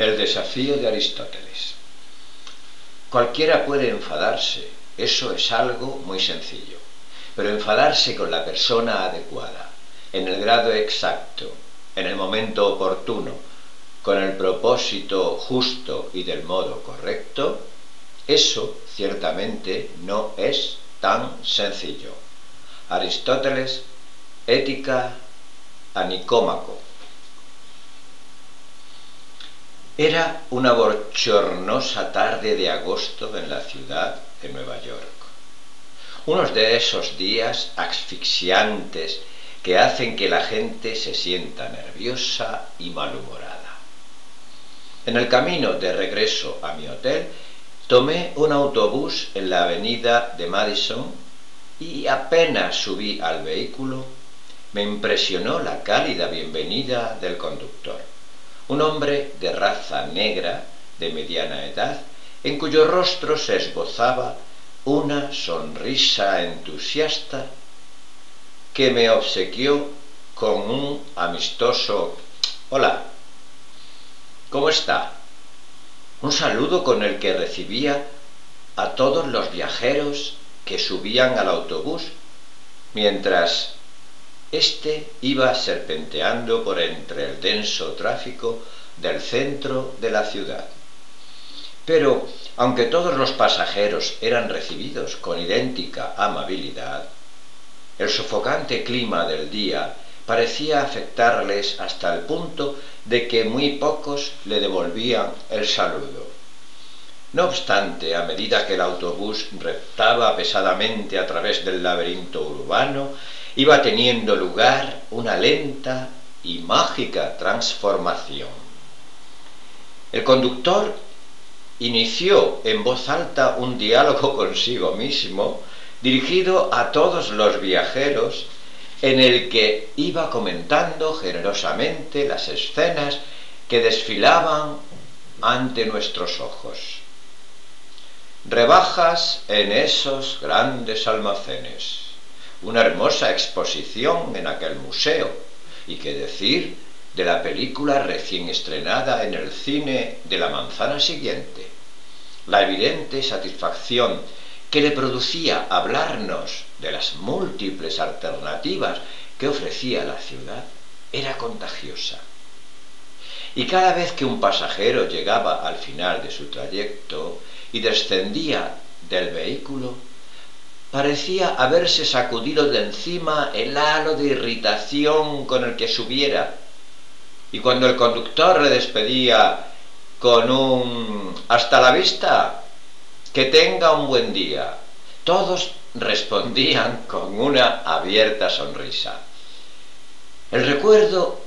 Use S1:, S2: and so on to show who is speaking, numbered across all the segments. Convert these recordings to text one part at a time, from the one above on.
S1: El desafío de Aristóteles. Cualquiera puede enfadarse, eso es algo muy sencillo, pero enfadarse con la persona adecuada, en el grado exacto, en el momento oportuno, con el propósito justo y del modo correcto, eso ciertamente no es tan sencillo. Aristóteles, Ética a Nicómaco. Era una bochornosa tarde de agosto en la ciudad de Nueva York. Unos de esos días asfixiantes que hacen que la gente se sienta nerviosa y malhumorada. En el camino de regreso a mi hotel, tomé un autobús en la avenida de Madison y apenas subí al vehículo, me impresionó la cálida bienvenida del conductor. Un hombre de raza negra, de mediana edad, en cuyo rostro se esbozaba una sonrisa entusiasta que me obsequió con un amistoso «Hola, ¿cómo está?», un saludo con el que recibía a todos los viajeros que subían al autobús mientras éste iba serpenteando por entre el denso tráfico del centro de la ciudad. Pero, aunque todos los pasajeros eran recibidos con idéntica amabilidad, el sofocante clima del día parecía afectarles hasta el punto de que muy pocos le devolvían el saludo. No obstante, a medida que el autobús reptaba pesadamente a través del laberinto urbano, iba teniendo lugar una lenta y mágica transformación. El conductor inició en voz alta un diálogo consigo mismo, dirigido a todos los viajeros, en el que iba comentando generosamente las escenas que desfilaban ante nuestros ojos. Rebajas en esos grandes almacenes, una hermosa exposición en aquel museo, y qué decir de la película recién estrenada en el cine de la manzana siguiente. La evidente satisfacción que le producía hablarnos de las múltiples alternativas que ofrecía la ciudad era contagiosa. Y cada vez que un pasajero llegaba al final de su trayecto y descendía del vehículo, parecía haberse sacudido de encima el halo de irritación con el que subiera, y cuando el conductor le despedía con un «hasta la vista», «que tenga un buen día», todos respondían con una abierta sonrisa. El recuerdo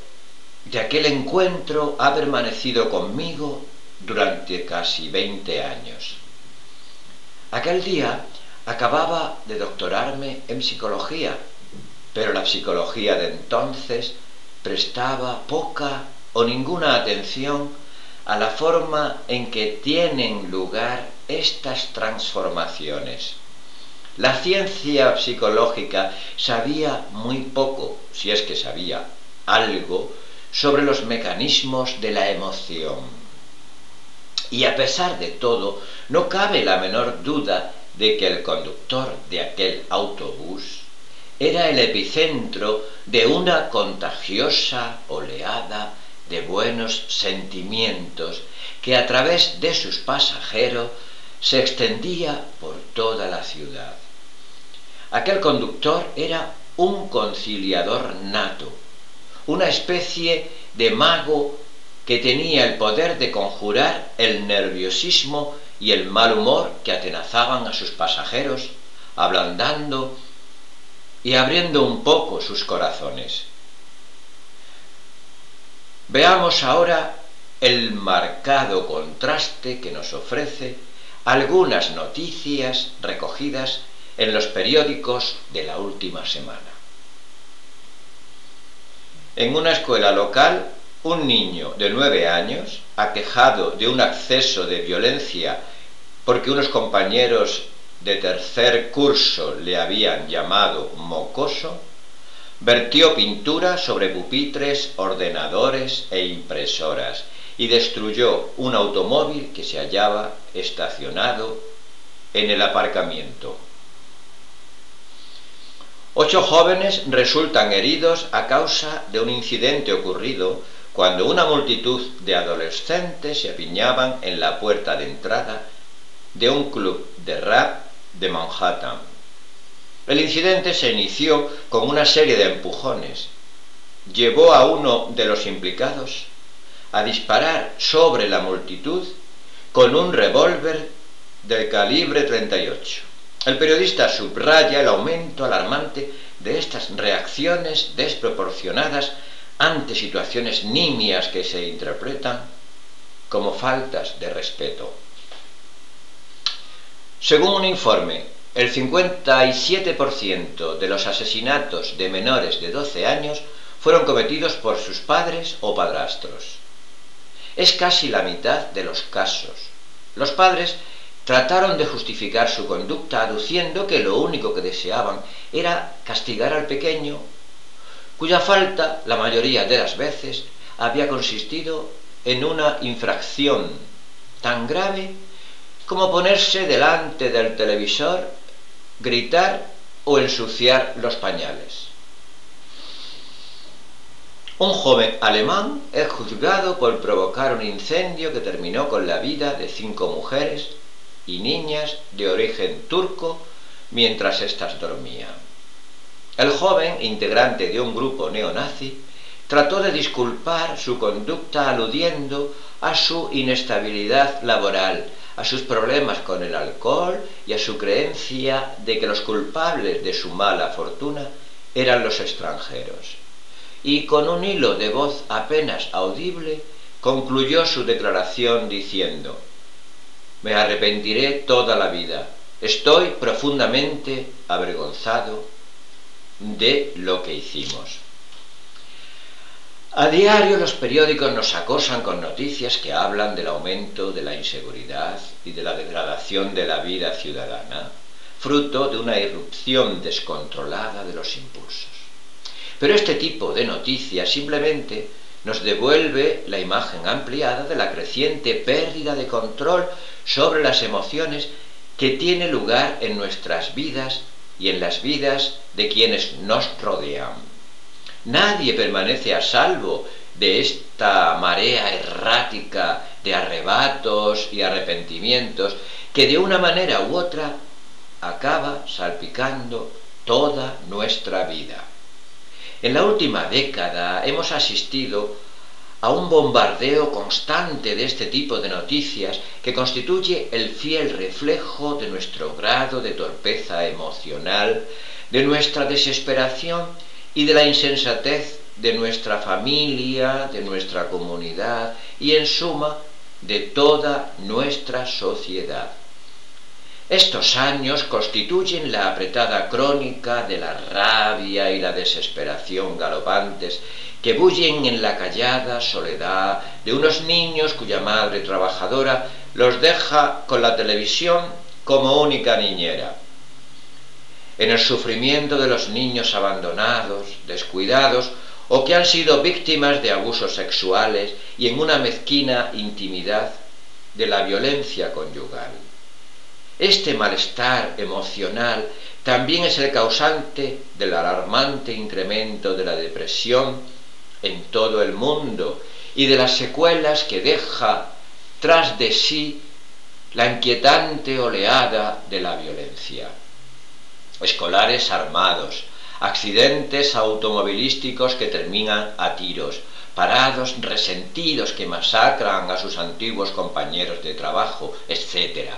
S1: de aquel encuentro ha permanecido conmigo durante casi 20 años. Aquel día acababa de doctorarme en psicología, pero la psicología de entonces prestaba poca o ninguna atención a la forma en que tienen lugar estas transformaciones. La ciencia psicológica sabía muy poco, si es que sabía algo, sobre los mecanismos de la emoción. Y a pesar de todo, no cabe la menor duda de que el conductor de aquel autobús era el epicentro de una contagiosa oleada de buenos sentimientos que a través de sus pasajeros se extendía por toda la ciudad. Aquel conductor era un conciliador nato, una especie de mago que tenía el poder de conjurar el nerviosismo y el mal humor que atenazaban a sus pasajeros, ablandando y abriendo un poco sus corazones. Veamos ahora el marcado contraste que nos ofrece algunas noticias recogidas en los periódicos de la última semana. En una escuela local, un niño de 9 años, aquejado de un acceso de violencia porque unos compañeros de tercer curso le habían llamado mocoso, vertió pintura sobre pupitres, ordenadores e impresoras y destruyó un automóvil que se hallaba estacionado en el aparcamiento. 8 jóvenes resultan heridos a causa de un incidente ocurrido cuando una multitud de adolescentes se apiñaban en la puerta de entrada de un club de rap de Manhattan. El incidente se inició con una serie de empujones. Llevó a uno de los implicados a disparar sobre la multitud con un revólver del calibre 38. El periodista subraya el aumento alarmante de estas reacciones desproporcionadas ante situaciones nimias que se interpretan como faltas de respeto. Según un informe, el 57% de los asesinatos de menores de 12 años fueron cometidos por sus padres o padrastros. Es casi la mitad de los casos. Los padres trataron de justificar su conducta aduciendo que lo único que deseaban era castigar al pequeño, cuya falta, la mayoría de las veces, había consistido en una infracción tan grave como ponerse delante del televisor, gritar o ensuciar los pañales. Un joven alemán es juzgado por provocar un incendio que terminó con la vida de 5 mujeres y niñas de origen turco mientras éstas dormían. El joven, integrante de un grupo neonazi, trató de disculpar su conducta aludiendo a su inestabilidad laboral, a sus problemas con el alcohol y a su creencia de que los culpables de su mala fortuna eran los extranjeros. Y con un hilo de voz apenas audible concluyó su declaración diciendo: «Me arrepentiré toda la vida. Estoy profundamente avergonzado de lo que hicimos». A diario los periódicos nos acosan con noticias que hablan del aumento de la inseguridad y de la degradación de la vida ciudadana, fruto de una irrupción descontrolada de los impulsos. Pero este tipo de noticias simplemente nos devuelve la imagen ampliada de la creciente pérdida de control sobre las emociones que tiene lugar en nuestras vidas y en las vidas de quienes nos rodean. Nadie permanece a salvo de esta marea errática de arrebatos y arrepentimientos que de una manera u otra acaba salpicando toda nuestra vida. En la última década hemos asistido a un bombardeo constante de este tipo de noticias que constituye el fiel reflejo de nuestro grado de torpeza emocional, de nuestra desesperación y de la insensatez de nuestra familia, de nuestra comunidad y, en suma, de toda nuestra sociedad. Estos años constituyen la apretada crónica de la rabia y la desesperación galopantes que bullen en la callada soledad de unos niños cuya madre trabajadora los deja con la televisión como única niñera. En el sufrimiento de los niños abandonados, descuidados o que han sido víctimas de abusos sexuales y en una mezquina intimidad de la violencia conyugal. Este malestar emocional también es el causante del alarmante incremento de la depresión en todo el mundo y de las secuelas que deja tras de sí la inquietante oleada de la violencia. Escolares armados, accidentes automovilísticos que terminan a tiros, parados resentidos que masacran a sus antiguos compañeros de trabajo, etc.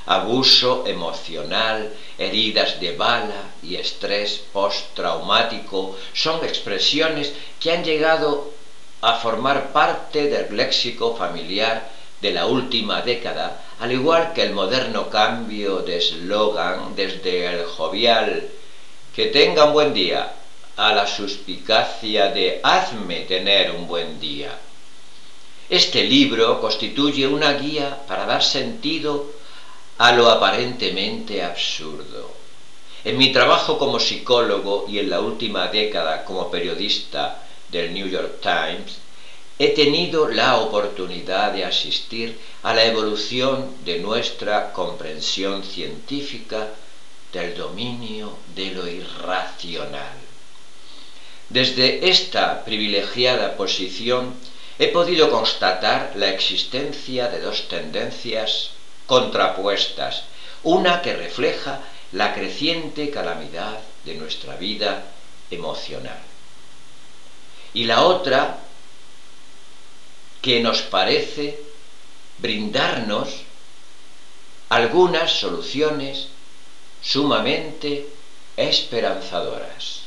S1: Abuso emocional, heridas de bala y estrés postraumático son expresiones que han llegado a formar parte del léxico familiar de la última década, al igual que el moderno cambio de eslogan desde el jovial «que tenga un buen día» a la suspicacia de «hazme tener un buen día». Este libro constituye una guía para dar sentido a lo aparentemente absurdo. En mi trabajo como psicólogo y en la última década como periodista del New York Times, he tenido la oportunidad de asistir a la evolución de nuestra comprensión científica del dominio de lo irracional. Desde esta privilegiada posición he podido constatar la existencia de dos tendencias contrapuestas, una que refleja la creciente calamidad de nuestra vida emocional y la otra que nos parece brindarnos algunas soluciones sumamente esperanzadoras.